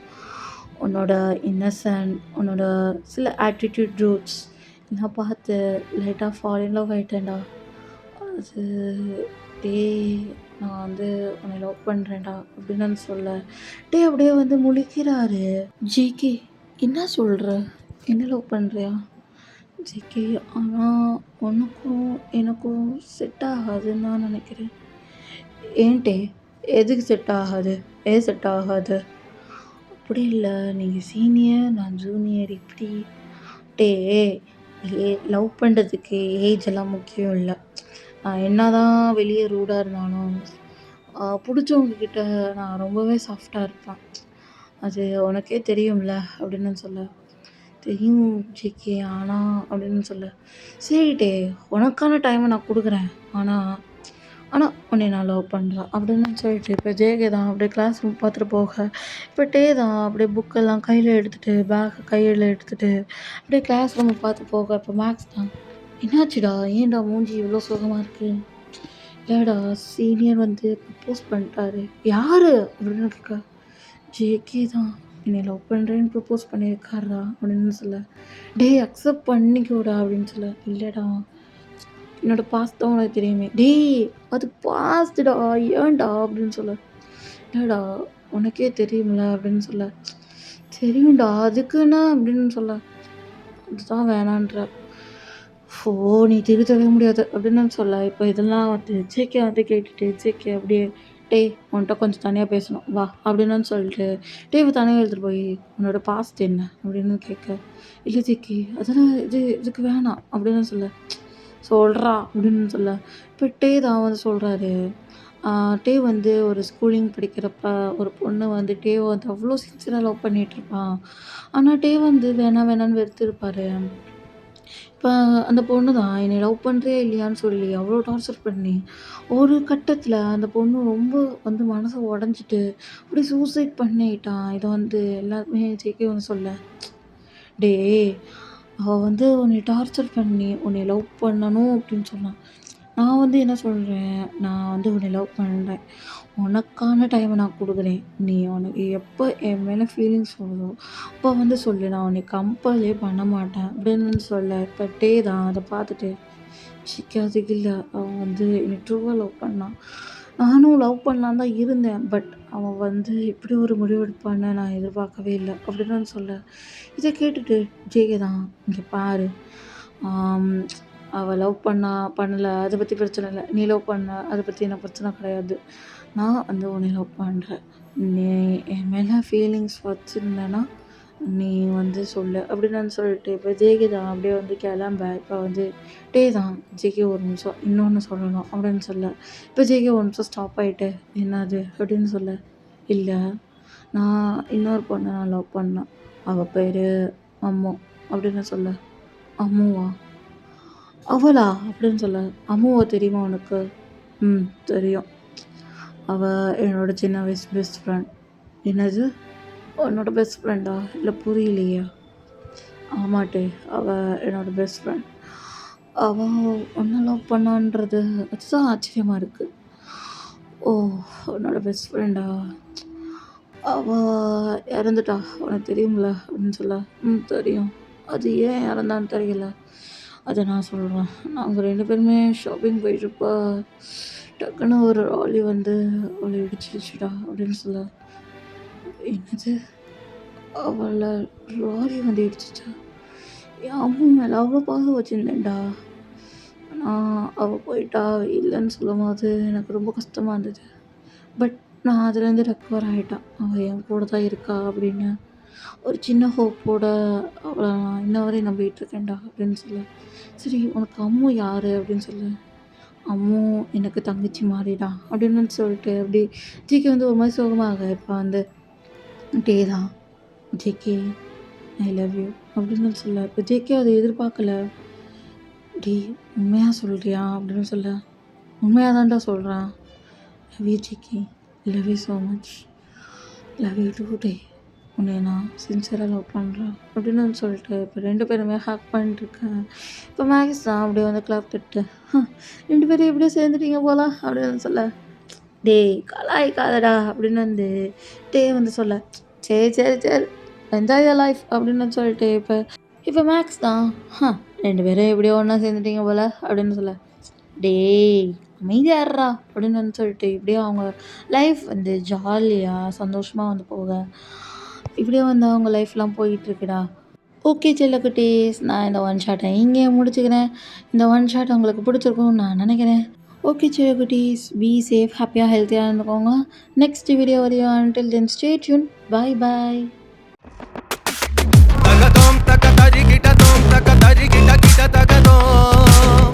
உன்னோட இன்னசென்ட் உன்னோட சில ஆட்டிடியூட் ரூட்ஸ் நான் பார்த்து லைட்டாக ஃபால் இன் லவ் ஆகிட்டேன்டா அது டே நான் வந்து உன்னை லவ் பண்ணுறேன்டா அப்படின்னு சொல்ல டே அப்படியே வந்து முழிக்கிறாரு ஜேகே என்ன சொல்கிற என்ன லவ் பண்ணுறியா ஜேகே ஆனால் உனக்கும் எனக்கும் செட் ஆகாதுன்னு நான் நினைக்கிறேன் ஏன்ட்டே எதுக்கு செட் ஆகாது செட் ஆகாது அப்படி இல்லை நீங்கள் சீனியர் நான் ஜூனியர் இப்படி டே லவ் பண்ணுறதுக்கு ஏஜ் எல்லாம் முக்கியம் இல்லை என்ன தான் வெளியே ரூடாக இருந்தாலும் பிடிச்சவங்கக்கிட்ட நான் ரொம்பவே சாஃப்டாக இருப்பேன் அது உனக்கே தெரியும்ல அப்படின்னு சொல்ல தெரியும் ஜேகே ஆனால் அப்படின்னு சொல்ல சரிட்டே உனக்கான டைமை நான் கொடுக்குறேன் ஆனால் உன்னை நான் லவ் பண்ணுறேன் அப்படின்னு சொல்லிட்டு இப்போ ஜேகே தான் அப்படியே கிளாஸ் ரூம் பார்த்துட்டு போக இப்போ டே தான் அப்படியே புக்கெல்லாம் கையில் எடுத்துகிட்டு பேக்கை கையில் எடுத்துகிட்டு அப்படியே கிளாஸ் ரூமை பார்த்து போக இப்போ மேக்ஸ் தான் என்னாச்சுடா ஏன்டா மூஞ்சி இவ்வளோ சுகமாக இருக்குது இல்லைடா சீனியர் வந்து ப்ரப்போஸ் பண்ணிட்டாரு யார் அப்படின்னு கேட்க ஜேகே தான் என்னை லவ் பண்ணுறேன்னு ப்ரப்போஸ் பண்ணியிருக்காரா அப்படின்னு சொல்ல டே அக்செப்ட் பண்ணிக்கோடா அப்படின்னு சொல்ல இல்லைடா என்னோடய பாஸ்ட் தான் உனக்கு தெரியுமே டேய் அது பாஸ்ட்டுடா ஏன்டா அப்படின்னு சொல்ல இல்லைடா உனக்கே தெரியுமில்ல அப்படின்னு சொல்ல தெரியும்டா அதுக்குன்னா அப்படின்னு சொல்ல அதுதான் வேணான்ற நீ திருத்தவே முடியாது அப்படின்னு சொல்ல இப்போ இதெல்லாம் வந்து ஜேகே வந்து கேட்டுட்டு ஜேகே அப்படியே டே உன்கிட்ட கொஞ்சம் தனியாக பேசணும் வா அப்படின்னு சொல்லிட்டு டேவை தனியாக எடுத்துகிட்டு போய் உன்னோட பாஸ்ட் என்ன அப்படின்னு கேட்க இல்லை ஜேகே அதெல்லாம் இதுக்கு வேணாம் அப்படின்னு சொல்ல சொல்கிறா அப்படின்னு சொல்ல இப்போ டே தான் வந்து சொல்கிறாரு டே வந்து ஒரு ஸ்கூலிங் படிக்கிறப்ப ஒரு பொண்ணு வந்து டேவை வந்து அவ்வளோ சின்சியராக லவ் பண்ணிகிட்ருப்பான் ஆனால் டே வந்து வேணான்னு வெறுத்துருப்பார் இப்போ அந்த பொண்ணு தான் என்னை லவ் பண்ணுறியா இல்லையான்னு சொல்லி அவ்வளோ டார்ச்சர் பண்ணி ஒரு கட்டத்தில் அந்த பொண்ணு ரொம்ப வந்து மனசை உடஞ்சிட்டு அப்படியே சூசைட் பண்ணிட்டான் இதை வந்து எல்லாருமே ஜேகே வந்து சொல்ல டே அவள் வந்து உன்னை டார்ச்சர் பண்ணி உன்னை லவ் பண்ணணும் அப்படின்னு சொன்னான் நான் வந்து என்ன சொல்கிறேன் நான் வந்து உன்னை லவ் பண்ணுறேன் உனக்கான டைமை நான் கொடுக்குறேன் நீ உனக்கு எப்போ என் மேலே ஃபீலிங்ஸ் வருதோ அப்போ வந்து சொல்லு நான் உன்னை கம்பலே பண்ண மாட்டேன் அப்படின்னு சொல்ல இப்போ டே தான் அதை பார்த்துட்டு சிக்காதுக்கு இல்லை அவன் வந்து என்னை ட்ரூவாக லவ் பண்ணான் நானும் லவ் பண்ணலான் தான் இருந்தேன் பட் அவன் வந்து இப்படி ஒரு முடிவெடுப்பான்னு நான் எதிர்பார்க்கவே இல்லை அப்படின்னு சொல்ல இதை கேட்டுட்டு ஜேகே தான் இங்கே பாரு அவள் லவ் பண்ணலை அதை பற்றி பிரச்சனை இல்லை நீ லவ் பண்ண அதை பற்றி எனக்கு பிரச்சனை கிடையாது நான் வந்து உன்னை லவ் பண்ணுறேன் நீ என் மேலே ஃபீலிங்ஸ் வச்சுருந்தேன்னா நீ வந்து சொல்லு அப்படின்னு சொல்லிட்டு இப்போ ஜேகே தான் அப்படியே வந்து கிளம்ப இப்போ வந்து டே தான் ஜேகே ஒரு நிமிஷம் இன்னொன்று சொல்லணும் அப்படின்னு சொல்ல இப்போ ஜேகே ஒரு நிமிஷம் ஸ்டாப் ஆகிட்டு என்னது அப்படின்னு சொல்ல இல்லை நான் இன்னொரு பொண்ணை நான் லவ் பண்ணேன் அவள் பேர் அம்மு அப்படின்னு சொல்ல அம்முவா அவளா அப்படின்னு சொல்ல அம்முவா தெரியுமா உனக்கு தெரியும் அவள் என்னோட சின்ன வயசு பெஸ்ட் ஃப்ரெண்ட் என்னது உன்னோட பெஸ்ட் ஃப்ரெண்டா இல்லை புரியலையா ஆமாட்டே அவள் என்னோட பெஸ்ட் ஃப்ரெண்ட் அவள் ஒன்றை லவ் பண்ணான்றது அதுதான் ஆச்சரியமாக இருக்குது ஓ உன்னோட பெஸ்ட் ஃப்ரெண்டா அவ இறந்துட்டா. உனக்கு தெரியும்ல அப்படின்னு சொல்ல. தெரியும். அது ஏன் இறந்தான்னு தெரியல. அத நான் சொல்றேன். நாங்க 2 பேருமே ஷாப்பிங் போயிட்டுருப்ப, டக்குன்னு ஒரு லாரி வந்து அவள இடிச்சிருச்சுடா அப்படின்னு சொல்ல. என்னது? அவள லாரி வந்து இடிச்சுச்சா? என் அம்மா மேல அவ்ளோ பாசம் வச்சிருந்தேன்டா. ஆனா அவ போயிட்டா. இல்லன்னு சொல்லும்போது எனக்கு ரொம்ப கஷ்டமா இருந்தது. பட் நான் அதுலேருந்து ரெக்கவர் ஆயிட்டேன். அவ என் கூட தான் இருக்கா அப்படின்னு. ஒரு சின்ன ஹோப்போட அவள நான் இன்ன வரையும் நம்பிட்டுருக்கேன்டா அப்படின்னு சொல்ல. சரி உனக்கு அம்மு யாரு? அப்படின்னு சொல்லு. அம்மு எனக்கு தங்கச்சி மாரிடா அப்படின்னு சொல்லிட்டு அப்படி ஜிகே வந்து ஒரு மாரி சோகமாக இப்ப வந்து டே தான். ஜேகே ஐ லவ் யூ அப்படின்னு சொல்ல. இப்ப ஜேகே அத எதிர்பார்க்கல. டேய் உண்மையா சொல்றியா? அப்படின்னு சொல்ல. உண்மையா தான்டா சொல்றேன். Love you JK. Love you so much. Love you today. உன்னை நான் சின்சியராக லவ் பண்ணுறேன் அப்படின்னு சொல்லிட்டு இப்போ 2 பேருமே ஹக் பண்ணிட்டுருக்கேன். இப்போ மேக்ஸ் தான் அப்படியே வந்து கிளாப் தட்டு 2 பேரும் எப்படியோ சேர்ந்துட்டீங்க போல அப்படின்னு சொல்ல. டேய் கலாய்க்காதடா அப்படின்னு வந்து டே வந்து சொல்ல. சரி சரி சரி என்ஜாய் யர் லைஃப் அப்படின்னு சொல்லிட்டு இப்போ இப்போ மேக்ஸ் தான் 2 பேரும் எப்படியோ ஒன்றா சேர்ந்துட்டீங்க போல அப்படின்னு சொல்ல. டேய் அமைதியா இருடா அப்படின்னு வந்து சொல்லிட்டு இப்படியே அவங்க லைஃப் வந்து ஜாலியாக சந்தோஷமாக வந்து போக இப்படியே வந்து அவங்க லைஃப்லாம் போயிட்டுருக்குடா. ஓகே செல்லக்குட்டீஸ், நான் இந்த ஒன் ஷாட்டை இங்கேயே முடிச்சுக்கிறேன். இந்த ஒன் ஷாட் உங்களுக்கு பிடிச்சிருக்கும்னு நான் நினைக்கிறேன். ஓகே செல்லக்குட்டீஸ், பி சேஃப், ஹாப்பியாக ஹெல்த்தியாக இருந்துக்கோங்க. நெக்ஸ்ட் வீடியோ வரையும் அன்டில் தென் ஸ்டே டியூன். பாய் பாய். தகதோம் தக தரி கிட்ட தோம் தக தரி கிட்ட கிட்ட தகதோம்